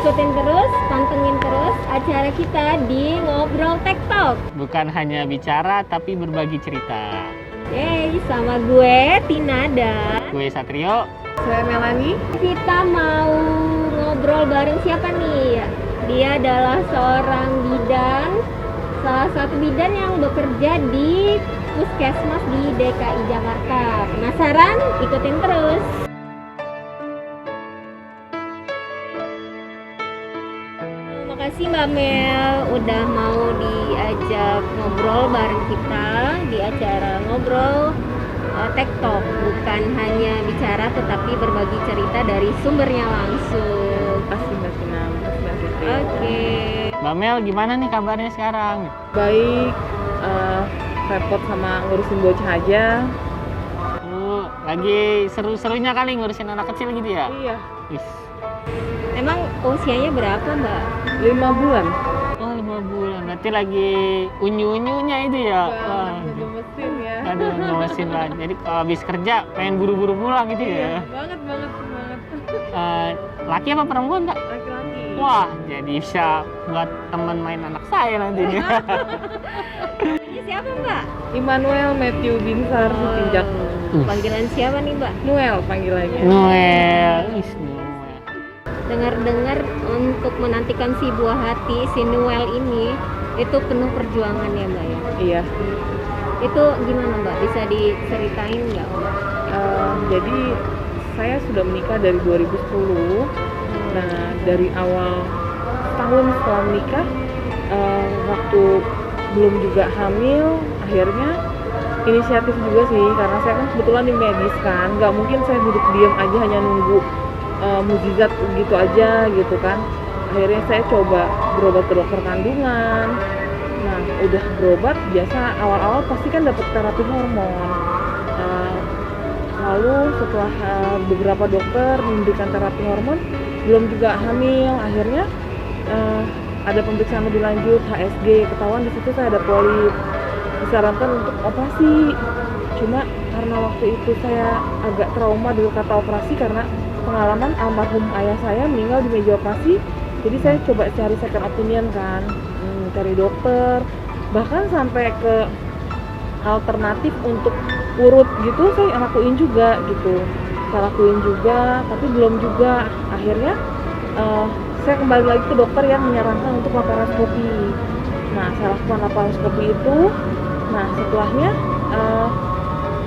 ikutin terus, pantengin terus acara kita di Ngobrol Tech Talk. Bukan hanya bicara, tapi berbagi cerita. Yeay, sama gue Tina dan Gue Satrio. Saya Melani. Kita mau ngobrol bareng siapa nih? Dia adalah seorang bidan, salah satu bidan yang bekerja di Puskesmas di DKI Jakarta. Penasaran? Ikutin terus. Makasih Mbak Mel udah mau diajak ngobrol bareng kita di acara Ngobrol Tech Talk. Bukan hanya bicara tetapi berbagi cerita dari sumbernya langsung. Makasih Mbak Tina, makasih Mbak Fitri. Oke. Mbak Mel, gimana nih kabarnya sekarang? Baik, repot sama ngurusin bocah aja. Lagi seru-serunya kali ngurusin anak kecil gitu ya? Iya, Wih. Emang usianya berapa Mbak? 5 bulan. Oh, 5 bulan. Berarti lagi unyu-unyunya itu ya? Wah. Lagi mesin ya. Aduh, ngemesin lah. Jadi kalau habis kerja pengen buru-buru pulang gitu ya? Banget. Laki apa perempuan, Kak? Laki-laki. Wah, jadi bisa buat teman main anak saya nantinya. Ini siapa Mbak? Immanuel Matthew Binsar Sitinjak. Panggilan siapa nih Mbak? Noel panggilannya. Noel. Noel. Dengar-dengar untuk menantikan si buah hati, si Noel ini itu penuh perjuangan ya Mbak ya? Iya. Itu gimana Mbak? Bisa diceritain nggak Mbak? Jadi saya sudah menikah dari 2010. Nah, dari awal tahun setelah menikah, waktu belum juga hamil, akhirnya inisiatif juga sih, karena saya kan kebetulan di medis kan, nggak mungkin saya duduk diam aja hanya nunggu mukjizat gitu aja gitu kan. Akhirnya saya coba berobat ke dokter kandungan. Nah, udah berobat, biasa awal-awal pasti kan dapat terapi hormon. Lalu setelah beberapa dokter memberikan terapi hormon, belum juga hamil, akhirnya ada pemeriksaan lebih lanjut, HSG, ketahuan di situ saya ada polip, disarankan untuk operasi. Cuma karena waktu itu saya agak trauma dulu kata operasi karena pengalaman almarhum ayah saya meninggal di meja operasi, jadi saya coba cari second opinion kan, cari dokter, bahkan sampai ke alternatif untuk urut gitu saya lakuin juga gitu, tapi belum juga. Akhirnya saya kembali lagi ke dokter yang menyarankan untuk laparoskopi. Nah, saya lakukan laparoskopi itu. Nah, setelahnya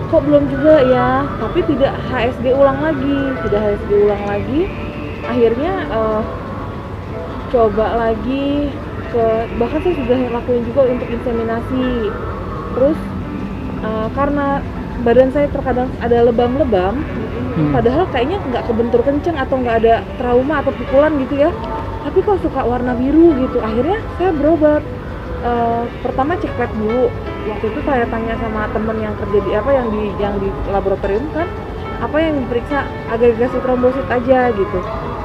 kok belum juga ya, tapi tidak HSG ulang lagi. Akhirnya coba lagi bahkan saya sudah lakuin juga untuk inseminasi. Terus karena badan saya terkadang ada lebam-lebam, padahal kayaknya nggak kebentur kenceng atau nggak ada trauma atau pukulan gitu ya, tapi kok suka warna biru gitu. Akhirnya saya berobat. Pertama cek lab dulu. Waktu itu saya tanya sama temen yang kerja di yang di laboratorium kan, apa yang diperiksa, agregasi trombosit aja gitu.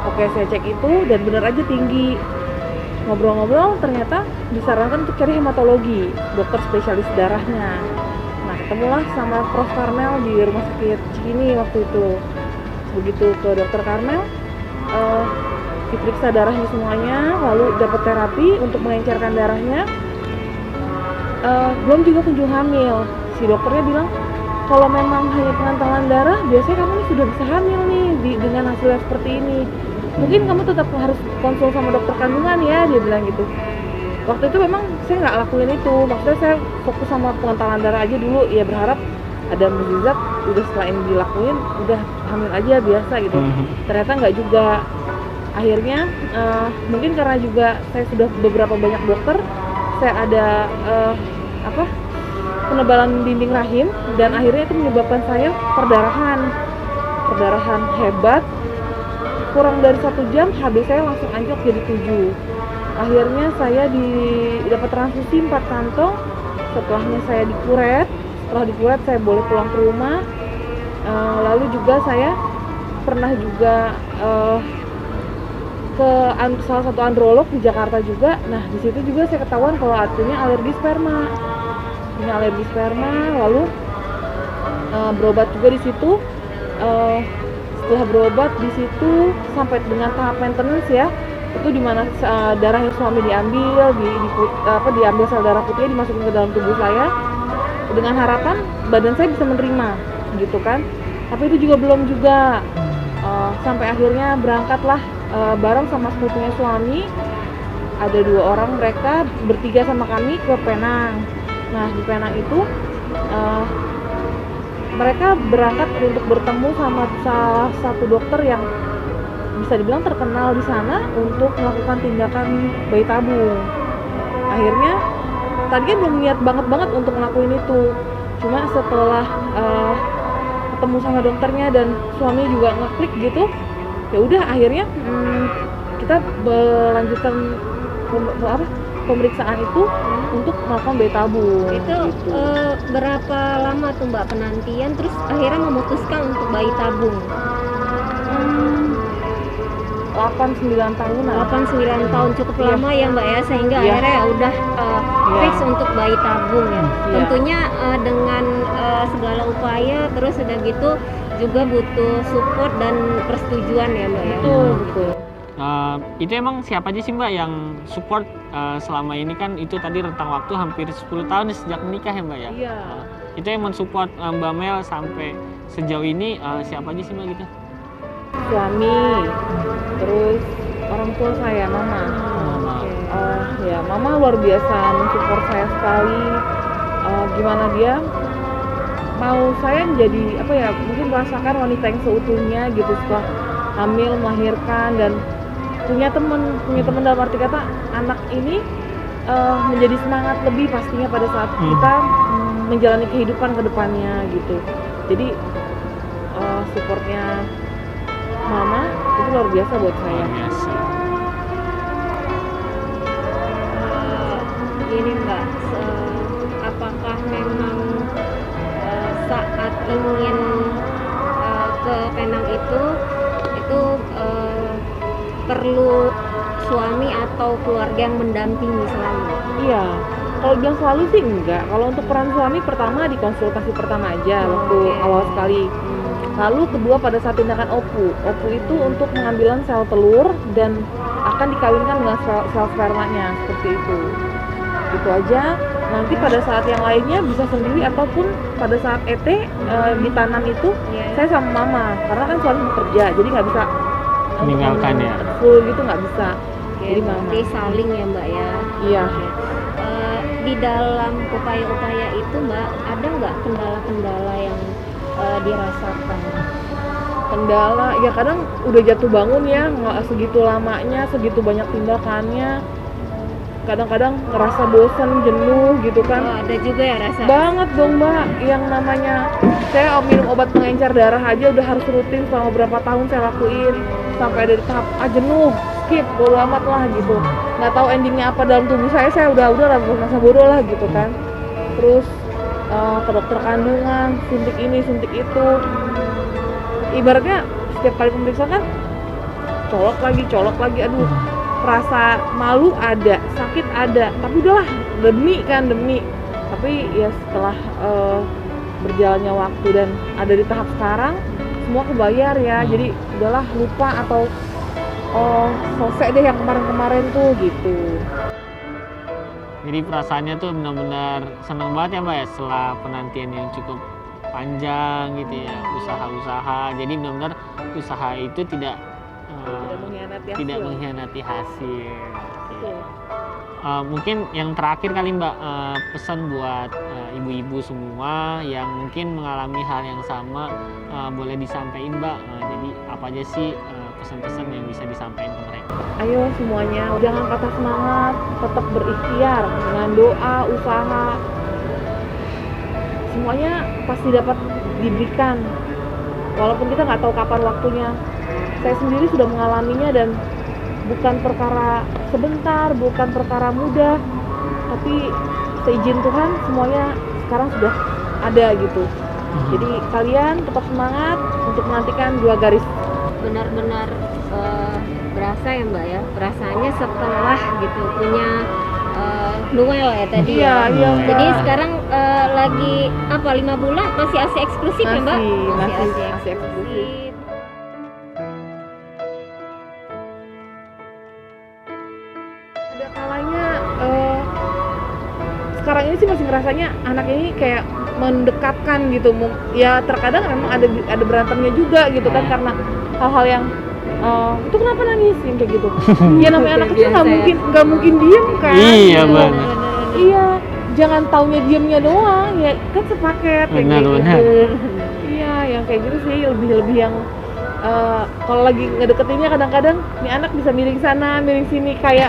Oke, saya cek itu dan benar aja tinggi. Ngobrol-ngobrol ternyata disarankan untuk cari hematologi, dokter spesialis darahnya. Nah, ketemulah sama Prof. Karmel di rumah sakit Cikini waktu itu. Begitu ke dokter Karmel, diperiksa darahnya semuanya, lalu dapat terapi untuk mengencerkan darahnya. Belum juga kunjung hamil. Si dokternya bilang kalau memang hanya pengantaran darah, biasanya kamu ini sudah bisa hamil nih dengan hasilnya seperti ini. Mungkin kamu tetap harus konsul sama dokter kandungan ya, dia bilang gitu. Waktu itu memang saya nggak lakuin itu, maksudnya saya fokus sama pengantaran darah aja dulu, ya berharap ada mukjizat. Udah setelah ini dilakuin, udah hamil aja biasa gitu. Ternyata nggak juga. Akhirnya mungkin karena juga saya sudah beberapa banyak dokter, saya ada penebalan dinding rahim, dan akhirnya itu menyebabkan saya perdarahan hebat. Kurang dari 1 jam HB saya langsung anjlok jadi 7. Akhirnya saya dapat transfusi 4 kantong. Setelahnya saya dikuret. Setelah dikuret saya boleh pulang ke rumah. Lalu juga saya pernah juga ke salah satu androlog di Jakarta juga. Nah, di situ juga saya ketahuan kalau punya alergi sperma. Lalu berobat juga di situ. Setelah berobat di situ sampai dengan tahap maintenance ya, itu dimana darahnya suami diambil, diambil sel darah putihnya dimasukin ke dalam tubuh saya dengan harapan badan saya bisa menerima gitu kan. Tapi itu juga belum juga. Sampai akhirnya berangkatlah bareng sama sepupunya suami. Ada 2 orang, mereka bertiga sama kami ke Penang. Nah di Penang itu mereka berangkat untuk bertemu sama salah satu dokter yang bisa dibilang terkenal di sana untuk melakukan tindakan bayi tabung. Akhirnya tadinya belum niat banget untuk ngelakuin itu, cuma setelah ketemu sama dokternya dan suami juga ngeklik gitu, ya udah akhirnya kita melanjutkan pemeriksaan itu untuk melakukan bayi tabung. Itu gitu. berapa lama tuh Mbak penantian terus akhirnya memutuskan untuk bayi tabung? 8-9 tahunan. 8-9 tahun cukup Iya. lama ya Mbak ya, sehingga Iya. akhirnya ya udah fix untuk bayi tabung ya. Iya. Tentunya dengan segala upaya terus udah gitu juga butuh support dan persetujuan ya Mbak ya. Betul. Itu emang siapa aja sih Mbak yang support selama ini, kan itu tadi rentang waktu hampir 10 tahun sejak menikah ya Mbak ya? Iya. Itu yang mensupport Mbak Mel sampai sejauh ini siapa aja sih Mbak gitu? Suami, terus orang tua saya, mama. Ya mama luar biasa mensupport saya sekali. Gimana dia mau saya menjadi mungkin merasakan wanita yang seutuhnya gitu setelah hamil, melahirkan, dan punya teman dalam arti kata anak ini menjadi semangat lebih pastinya pada saat kita menjalani kehidupan ke depannya gitu. Jadi supportnya mama itu luar biasa buat saya. Biasa. Gini Mbak, apakah memang saat ingin ke Penang itu perlu suami atau keluarga yang mendampingi selalu? Iya, kalau bilang selalu sih enggak. Kalau untuk peran suami pertama di konsultasi pertama aja waktu awal sekali. Lalu kedua pada saat tindakan OPU. OPU itu untuk pengambilan sel telur dan akan dikawinkan dengan sel spermanya seperti itu. Itu aja. Nanti pada saat yang lainnya bisa sendiri ataupun pada saat ET ditanam itu saya sama mama karena kan suami bekerja jadi nggak bisa Meninggalkan ya? full gitu nggak bisa. Oke, Jadi mama. berarti saling ya Mbak ya. Iya. Oke. Di dalam upaya-upaya itu Mbak, ada nggak kendala-kendala yang dirasakan? Kendala ya kadang udah jatuh bangun ya, nggak segitu lamanya, segitu banyak tindakannya, kadang-kadang ngerasa bosan, jenuh gitu kan. Ada juga ya rasa? Banget dong Mbak, yang namanya saya minum obat pengencer darah aja udah harus rutin selama beberapa tahun saya lakuin, sampai ada di tahap jenuh, skip, bodo amat lah gitu, nggak tahu endingnya apa dalam tubuh saya udah merasa bodoh lah gitu kan. Terus ke dokter kandungan, suntik ini, suntik itu, ibaratnya setiap kali pemeriksaan kan colok lagi, aduh, rasa malu ada, sakit ada, tapi udahlah demi. Tapi ya setelah berjalannya waktu dan ada di tahap sekarang semua kebayar ya, jadi udahlah lupa atau selesai deh yang kemarin tuh gitu. Jadi perasaannya tuh benar-benar senang banget ya Mbak ya setelah penantian yang cukup panjang gitu ya, usaha-usaha. Jadi benar-benar usaha itu tidak mengkhianati hasil. Oke. Mungkin yang terakhir kali Mbak, pesan buat ibu-ibu semua yang mungkin mengalami hal yang sama, boleh disampaikan Mbak. Jadi apa aja sih pesan-pesan yang bisa disampaikan ke mereka? Ayo semuanya, jangan patah semangat, tetap berikhtiar dengan doa, usaha. Semuanya pasti dapat diberikan, walaupun kita nggak tahu kapan waktunya. Saya sendiri sudah mengalaminya dan bukan perkara sebentar, bukan perkara mudah, tapi seizin Tuhan semuanya sekarang sudah ada gitu. Jadi kalian tetap semangat untuk menantikan 2 garis. Benar-benar berasa ya Mbak ya, perasaannya setelah gitu punya Noel ya tadi ya. Iya, Mbak. Jadi sekarang lagi 5 bulan masih ASI eksklusif ya Mbak? Masih ASI eksklusif. ada kalanya sekarang ini sih masih ngerasanya anak ini kayak mendekatkan gitu. Ya terkadang memang ada berantemnya juga gitu kan, karena hal-hal yang itu kenapa nangis yang kayak gitu. Ya namanya anak kecil nggak mungkin diem kan. Iya, gitu. benar. Iya, jangan taunya diemnya doang ya kan sepaket kayak Benar, gitu. benar. Iya, yang kayak gitu sih lebih yang kalau lagi ngedeketinnya kadang-kadang nih anak bisa miring sana, miring sini kayak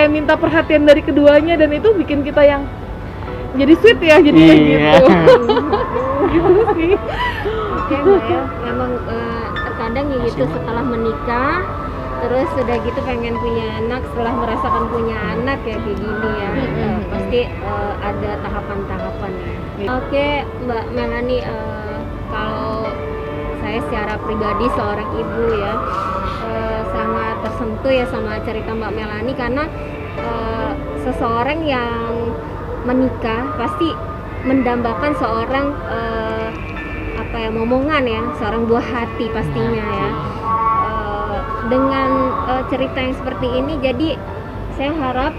minta perhatian dari keduanya, dan itu bikin kita yang jadi sweet ya, jadi Iya. gitu. Gitu sih. Oke Mbak ya, memang terkadang ya gitu setelah menikah terus sudah gitu pengen punya anak, setelah merasakan punya anak ya kayak gini ya. Pasti ada tahapan-tahapan ya. Oke Mbak Melani, kalau saya secara pribadi seorang ibu ya sangat tersentuh ya sama cerita Mbak Melani, karena seseorang yang menikah pasti mendambakan seorang momongan ya, seorang buah hati pastinya ya. Dengan cerita yang seperti ini, jadi saya harap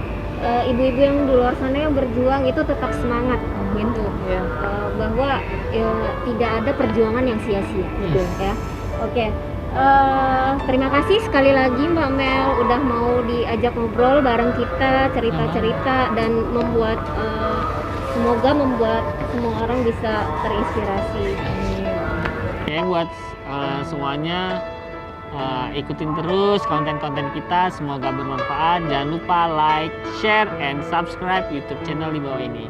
ibu-ibu yang di luar sana yang berjuang itu tetap semangat gitu, bahwa tidak ada perjuangan yang sia-sia ya. Oke. Terima kasih sekali lagi Mbak Mel udah mau diajak ngobrol bareng kita, cerita-cerita dan semoga membuat semua orang bisa terinspirasi. Oke, buat semuanya ikutin terus konten-konten kita, semoga bermanfaat. Jangan lupa like, share, and subscribe YouTube channel di bawah ini.